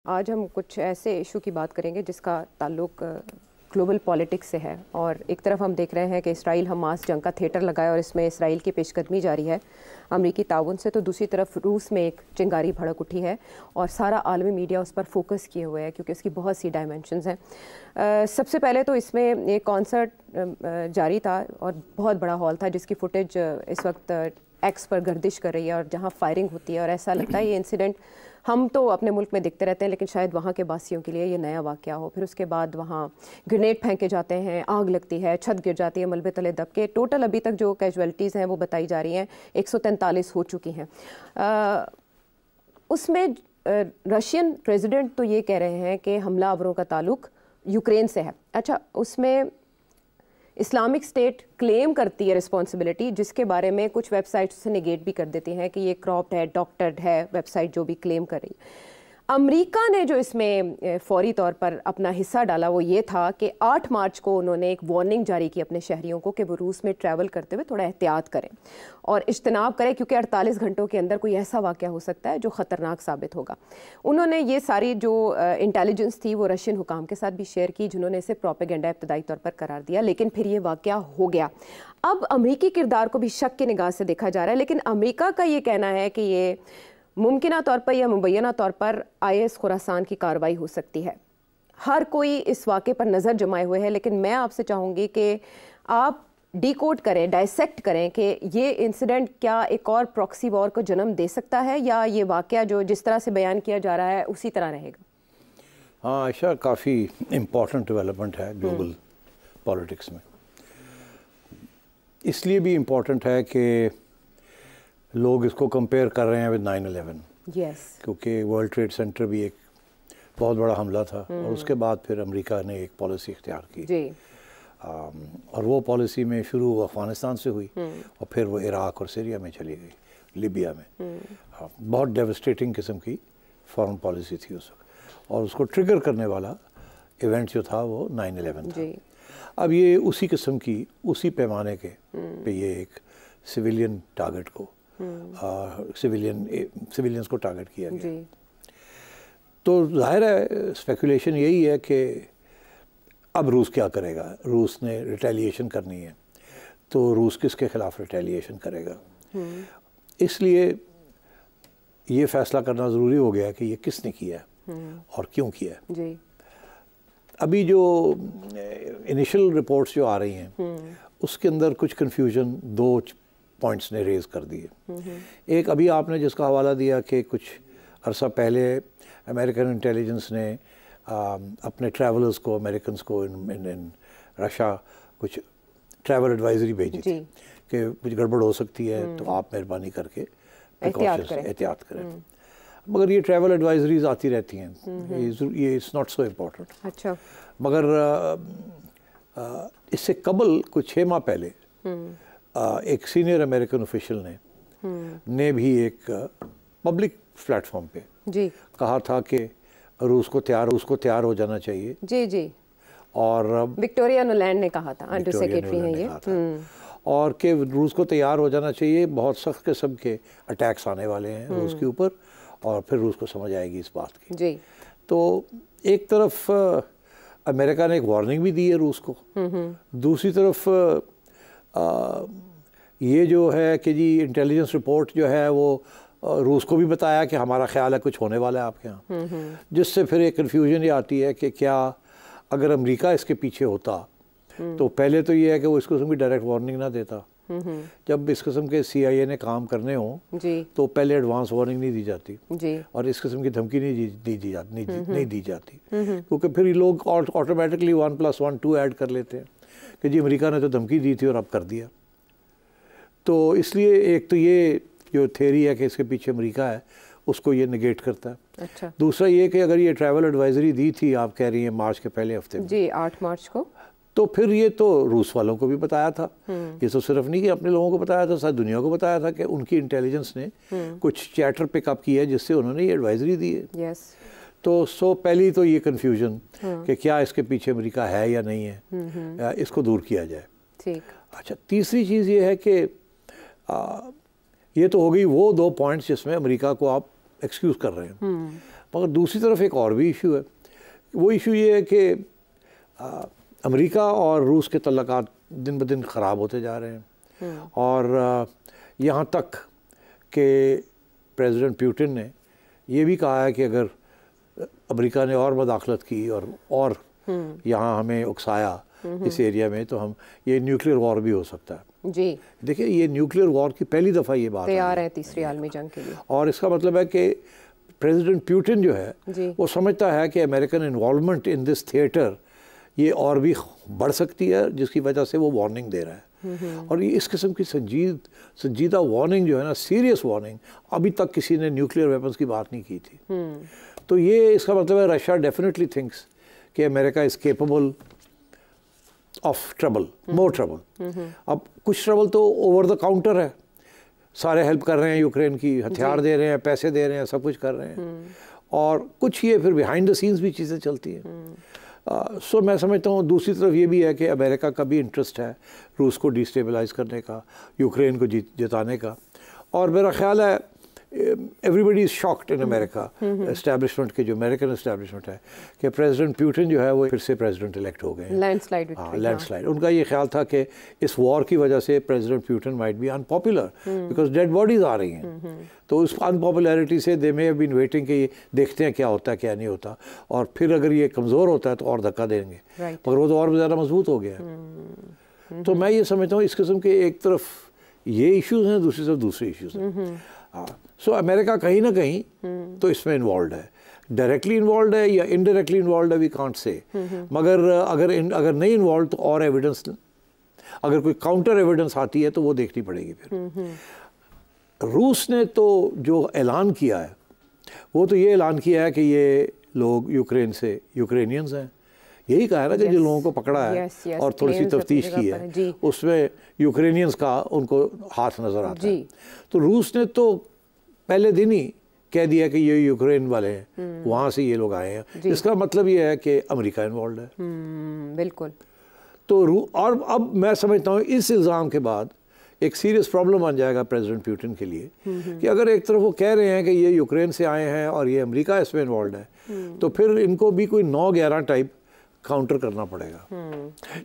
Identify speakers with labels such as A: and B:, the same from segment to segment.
A: आज हम कुछ ऐसे इशू की बात करेंगे जिसका ताल्लुक ग्लोबल पॉलिटिक्स से है। और एक तरफ हम देख रहे हैं कि इसराइल हमास जंग का थिएटर लगाया और इसमें इसराइल की पेशकदमी जारी है अमरीकी ताउन से, तो दूसरी तरफ रूस में एक चिंगारी भड़क उठी है और सारा आलमी मीडिया उस पर फोकस किए हुए है क्योंकि उसकी बहुत सी डायमेंशंस हैं। सबसे पहले तो इसमें एक कॉन्सर्ट जारी था और बहुत बड़ा हॉल था जिसकी फुटेज इस वक्त एक्स पर गर्दिश कर रही है और जहाँ फायरिंग होती है और ऐसा लगता है ये इंसिडेंट हम तो अपने मुल्क में देखते रहते हैं लेकिन शायद वहाँ के वासियों के लिए ये नया वाक़या हो। फिर उसके बाद वहाँ ग्रेनेड फेंके जाते हैं, आग लगती है, छत गिर जाती है, मलबे तले दब के। टोटल अभी तक जो कैजुअलिटीज़ हैं वो बताई जा रही हैं 143 हो चुकी हैं। उसमें रशियन प्रेसिडेंट तो ये कह रहे हैं कि हमलावरों का ताल्लुक यूक्रेन से है। अच्छा, उसमें इस्लामिक स्टेट क्लेम करती है रिस्पॉन्सिबिलिटी, जिसके बारे में कुछ वेबसाइट्स से निगेट भी कर देती हैं कि ये क्रॉप्ड है, डॉक्टर्ड है, वेबसाइट जो भी क्लेम कर रही। अमेरिका ने जो इसमें फौरी तौर पर अपना हिस्सा डाला वो ये था कि 8 मार्च को उन्होंने एक वार्निंग जारी की अपने शहरियों को कि वो रूस में ट्रैवल करते हुए थोड़ा एहतियात करें और इज्तनाब करें क्योंकि 48 घंटों के अंदर कोई ऐसा वाक़या हो सकता है जो ख़तरनाक साबित होगा। उन्होंने ये सारी जो इंटेलिजेंस थी वो रशियन हुकाम के साथ भी शेयर की जिन्होंने इसे प्रोपेगेंडा इब्तदाई तौर पर करार दिया, लेकिन फिर ये वाक़या हो गया। अब अमरीकी किरदार को भी शक की निगाह से देखा जा रहा है, लेकिन अमरीका का ये कहना है कि ये मुमकिना तौर पर या मुबैना तौर पर IS खुरासान की कार्रवाई हो सकती है। हर कोई इस वाक़े पर नज़र जमाए हुए है, लेकिन मैं आपसे चाहूँगी कि आप डिकोड करें, डायसेक्ट करें कि ये इंसिडेंट क्या एक और प्रॉक्सी वॉर को जन्म दे सकता है या ये वाक़या जो जिस तरह से बयान किया जा रहा है उसी तरह रहेगा।
B: हाँ आयशा, काफ़ी इम्पॉर्टेंट डेवलपमेंट है ग्लोबल पॉलिटिक्स में। इसलिए भी इम्पॉर्टेंट है कि लोग इसको कंपेयर कर रहे हैं विद 9/11, क्योंकि वर्ल्ड ट्रेड सेंटर भी एक बहुत बड़ा हमला था और उसके बाद फिर अमेरिका ने एक पॉलिसी इख्तियार की और वो पॉलिसी में शुरू अफ़गानिस्तान से हुई और फिर वो इराक़ और सीरिया में चली गई, लीबिया में। बहुत डेवस्टेटिंग किस्म की फॉरेन पॉलिसी थी उस वक्त और उसको ट्रिगर करने वाला इवेंट जो था वो 9/11 था। अब ये उसी किस्म की, उसी पैमाने के पे ये एक सिविलियन टारगेट को सिविलियंस को टारगेट किया गया। तो जाहिर है स्पेकुलेशन यही है कि अब रूस क्या करेगा। रूस ने रिटेलिएशन करनी है तो रूस किसके खिलाफ रिटेलिएशन करेगा, इसलिए ये फैसला करना ज़रूरी हो गया कि ये किसने किया और क्यों किया। अभी जो इनिशियल रिपोर्ट्स जो आ रही हैं उसके अंदर कुछ कन्फ्यूजन दो पॉइंट्स ने रेज़ कर दिए। एक अभी आपने जिसका हवाला दिया कि कुछ अरसा पहले अमेरिकन इंटेलिजेंस ने अपने ट्रैवलर्स को, अमेरिकन को इन रशिया कुछ ट्रैवल एडवाइजरी भेजी थी कि कुछ गड़बड़ हो सकती है तो आप मेहरबानी करके एहतियात करें। मगर ये ट्रैवल एडवाइजरीज आती रहती हैं, ये इट्स नॉट सो इम्पोर्टेंट। अच्छा, मगर इससे कबल कुछ 6 माह पहले एक सीनियर अमेरिकन ऑफिशियल ने भी एक पब्लिक प्लेटफॉर्म पे कहा था कि रूस को तैयार हो जाना चाहिए। और
A: विक्टोरिया नुलैंड ने कहा था, अंडर सेक्रेटरी हैं ये,
B: और कि रूस को तैयार हो जाना चाहिए, बहुत सख्त किस्म के अटैक्स आने वाले हैं रूस के ऊपर और फिर रूस को समझ आएगी इस बात की। तो एक तरफ अमेरिका ने एक वार्निंग भी दी है रूस को, दूसरी तरफ ये जो है कि जी इंटेलिजेंस रिपोर्ट जो है वो रूस को भी बताया कि हमारा ख्याल है कुछ होने वाला है आपके यहाँ, जिससे फिर एक कन्फ्यूजन ये आती है कि क्या अगर अमेरिका इसके पीछे होता तो पहले तो ये है कि वो इस किस्म की डायरेक्ट वार्निंग ना देता। जब इस किस्म के CIA ने काम करने हों तो पहले एडवांस वार्निंग नहीं दी जाती और इस किस्म की धमकी नहीं दी जाती क्योंकि फिर लोग ऑटोमेटिकली 1+1 2 ऐड कर लेते हैं कि जी अमेरिका ने तो धमकी दी थी और अब कर दिया। तो इसलिए एक तो ये जो थ्योरी है कि इसके पीछे अमेरिका है उसको ये नेगेट करता है। अच्छा। दूसरा ये कि अगर ये ट्रैवल एडवाइजरी दी थी, आप कह रही हैं मार्च के पहले हफ्ते में,
A: 8 मार्च को,
B: तो फिर ये तो रूस वालों को भी बताया था। ये तो सिर्फ नहीं कि अपने लोगों को बताया था, सारी दुनिया को बताया था कि उनकी इंटेलिजेंस ने कुछ चैटर पिकअप किया है जिससे उन्होंने ये एडवाइजरी दी है। तो पहली तो ये कन्फ्यूजन कि क्या इसके पीछे अमेरिका है या नहीं है, इसको दूर किया जाए। ठीक। अच्छा, तीसरी चीज़ ये है कि ये तो हो गई वो 2 पॉइंट्स जिसमें अमेरिका को आप एक्सक्यूज़ कर रहे हैं। मगर दूसरी तरफ एक और भी इशू है। वो इशू ये है कि अमेरिका और रूस के तल्लुकात दिन ब दिन ख़राब होते जा रहे हैं और यहाँ तक कि प्रेसिडेंट पुतिन ने ये भी कहा है कि अगर अमेरिका ने और मदाखलत की और यहाँ हमें उकसाया इस एरिया में तो हम ये न्यूक्लियर वॉर भी हो सकता है।
A: जी
B: देखिए, ये न्यूक्लियर वॉर की पहली दफ़ा ये बात
A: तैयार है तीसरी आलमी जंग के लिए, और
B: इसका मतलब है कि प्रेसिडेंट पुतिन जो है वो समझता है कि American involvement in this theatre ये और भी बढ़ सकती है, जिसकी वजह से वो वार्निंग दे रहा है। और ये इस किस्म की संजीदा वार्निंग जो है ना, सीरियस वार्निंग, अभी तक किसी ने न्यूक्लियर वेपन्स की बात नहीं की थी। तो ये इसका मतलब है रशिया डेफिनेटली थिंक्स कि America is capable of trouble, more trouble. अब कुछ ट्रबल तो ओवर द काउंटर है, सारे हेल्प कर रहे हैं यूक्रेन की, हथियार दे रहे हैं, पैसे दे रहे हैं, सब कुछ कर रहे हैं, और कुछ ये फिर बिहाइंड द सीन्स भी चीज़ें चलती हैं। सो मैं समझता हूँ दूसरी तरफ ये भी है कि अमेरिका का भी इंटरेस्ट है रूस को डिस्टेबलाइज करने का, यूक्रेन को जिताने का। और मेरा ख्याल है everybody is shocked in America establishment के, जो अमेरिकन एस्टैब्लिशमेंट है, कि प्रेसिडेंट पुतिन जो है वो फिर से प्रेसिडेंट इलेक्ट हो गए हैं,
A: लैंडस्लाइड।
B: हाँ, लैंडस्लाइड। उनका ये ख्याल था कि इस वॉर की वजह से president Putin might be unpopular because dead bodies आ रही हैं। तो उस अनपॉपुलैरिटी से they may have been waiting कि देखते हैं क्या होता है क्या नहीं होता, और फिर अगर ये कमज़ोर होता है तो और धक्का देंगे, मगर वो तो और ज़्यादा मजबूत हो गया। तो मैं ये समझता हूँ इस किस्म के एक तरफ ये इश्यूज़ हैं, दूसरी तरफ दूसरे इश्यूज़ हैं। सो अमेरिका कहीं ना कहीं तो इसमें इन्वॉल्व है, डायरेक्टली इन्वॉल्व है या इनडायरेक्टली इन्वॉल्व है, वी कांट से। मगर अगर नहीं इन्वॉल्व तो और एविडेंस, अगर कोई काउंटर एविडेंस आती है तो वो देखनी पड़ेगी फिर। रूस ने तो जो ऐलान किया है वो तो ये ऐलान किया है कि ये लोग यूक्रेन से यूक्रेनियंस हैं, यही कहा है ना कि जिन लोगों को पकड़ा है और थोड़ी सी तफ्तीश की है उसमें यूक्रेनियंस का उनको हाथ नज़र आता है। तो रूस ने तो पहले दिन ही कह दिया कि ये यूक्रेन वाले हैं, वहाँ से ये लोग आए हैं। इसका मतलब ये है कि अमेरिका इन्वॉल्व है।
A: बिल्कुल।
B: तो और अब मैं समझता हूँ इस इल्ज़ाम के बाद एक सीरियस प्रॉब्लम बन जाएगा प्रेसिडेंट पुतिन के लिए कि अगर एक तरफ वो कह रहे हैं कि ये यूक्रेन से आए हैं और ये अमेरिका इसमें इन्वॉल्व है, तो फिर इनको भी कोई 9-11 टाइप काउंटर करना पड़ेगा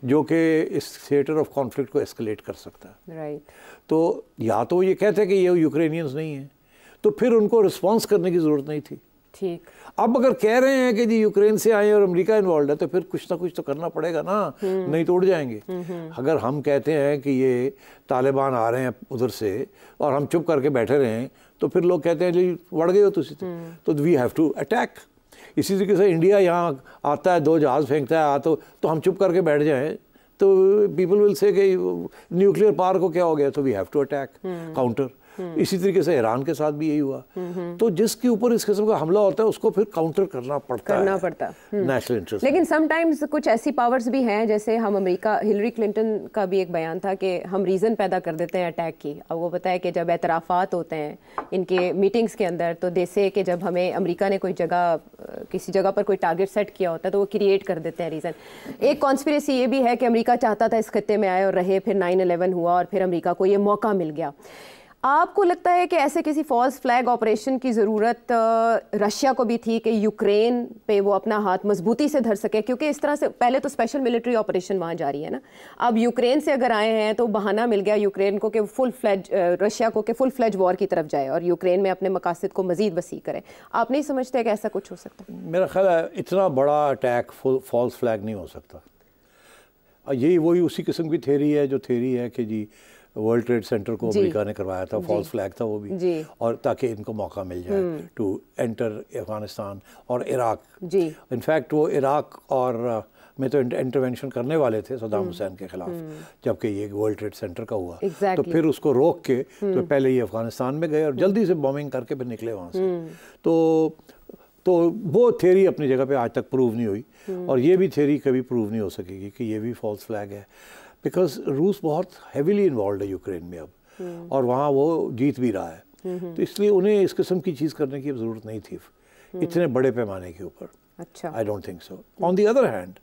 B: जो कि इस थिएटर ऑफ कॉन्फ्लिक्ट को एस्केलेट कर सकता है।
A: राइट।
B: तो या तो ये कहते हैं कि ये यूक्रेनियंस नहीं है, तो फिर उनको रिस्पांस करने की ज़रूरत नहीं थी।
A: ठीक।
B: अब अगर कह रहे हैं कि जी यूक्रेन से आए और अमेरिका इन्वॉल्व है, तो फिर कुछ ना कुछ तो करना पड़ेगा ना, नहीं तो उड़ जाएंगे। अगर हम कहते हैं कि ये तालिबान आ रहे हैं उधर से और हम चुप करके बैठे रहे हैं, तो फिर लोग कहते हैं जी वड़ गए हो तुसी, तो वी हैव टू अटैक। इसी तरीके से इंडिया यहाँ आता है, 2 जहाज़ फेंकता है तो हम चुप करके बैठ जाएं, तो पीपल विल से कि न्यूक्लियर पावर को क्या हो गया, तो we have to attack, counter. इसी तरीके से ईरान के साथ भी यही हुआ। तो जिसके ऊपर इस किस्म का हमला होता है उसको फिर काउंटर करना पड़ता है नेशनल इंटरेस्ट।
A: लेकिन समटाइम्स कुछ ऐसी पावर्स भी हैं, जैसे हम अमेरिका, हिलरी क्लिंटन का भी एक बयान था कि हम रीज़न पैदा कर देते हैं अटैक की। अब वो बताया कि जब एतराफ़ात होते हैं इनके मीटिंग्स के अंदर, तो जैसे कि जब हमें अमेरिका ने कोई जगह, किसी जगह पर कोई टारगेट सेट किया होता है तो वो क्रिएट कर देते हैं रीज़न। एक कॉन्स्पिरेसी ये भी है कि अमेरिका चाहता था इस खत्ते में आए और रहे, फिर 9/11 हुआ और फिर अमेरिका को ये मौका मिल गया। आपको लगता है कि ऐसे किसी फॉल्स फ्लैग ऑपरेशन की ज़रूरत रशिया को भी थी कि यूक्रेन पे वो अपना हाथ मजबूती से धर सके? क्योंकि इस तरह से पहले तो स्पेशल मिलिट्री ऑपरेशन वहाँ जारी है ना, अब यूक्रेन से अगर आए हैं तो बहाना मिल गया यूक्रेन को कि फुल फ्लेज, रशिया को कि फुल फ्लेज वॉर की तरफ जाए और यूक्रेन में अपने मकासद को मज़ीद वसी करे। आप नहीं समझते कि ऐसा कुछ हो सकता?
B: मेरा ख्याल है इतना बड़ा अटैक फॉल्स फ्लैग नहीं हो सकता। यही वही उसी किस्म की थ्योरी है जो थ्योरी है कि जी वर्ल्ड ट्रेड सेंटर को अमेरिका ने करवाया था, फॉल्स फ्लैग था वो भी, और ताकि इनको मौका मिल जाए टू एंटर अफगानिस्तान और इराक। इनफैक्ट वो इराक और में तो इंटरवेंशन करने वाले थे सद्दाम हुसैन के खिलाफ, जबकि ये वर्ल्ड ट्रेड सेंटर का हुआ। तो फिर उसको रोक के तो पहले ये अफगानिस्तान में गए और जल्दी से बॉम्बिंग करके फिर निकले वहाँ से। तो वो थ्योरी अपनी जगह पे आज तक प्रूव नहीं हुई, और ये भी थ्योरी कभी प्रूव नहीं हो सकेगी कि ये भी फॉल्स फ्लैग है, बिकॉज रूस बहुत हैवीली इन्वॉल्व है यूक्रेन में अब, और वहाँ वो जीत भी रहा है। तो इसलिए उन्हें इस किस्म की चीज़ करने की ज़रूरत नहीं थी इतने बड़े पैमाने के ऊपर।
A: अच्छा,
B: I don't think so. On the other hand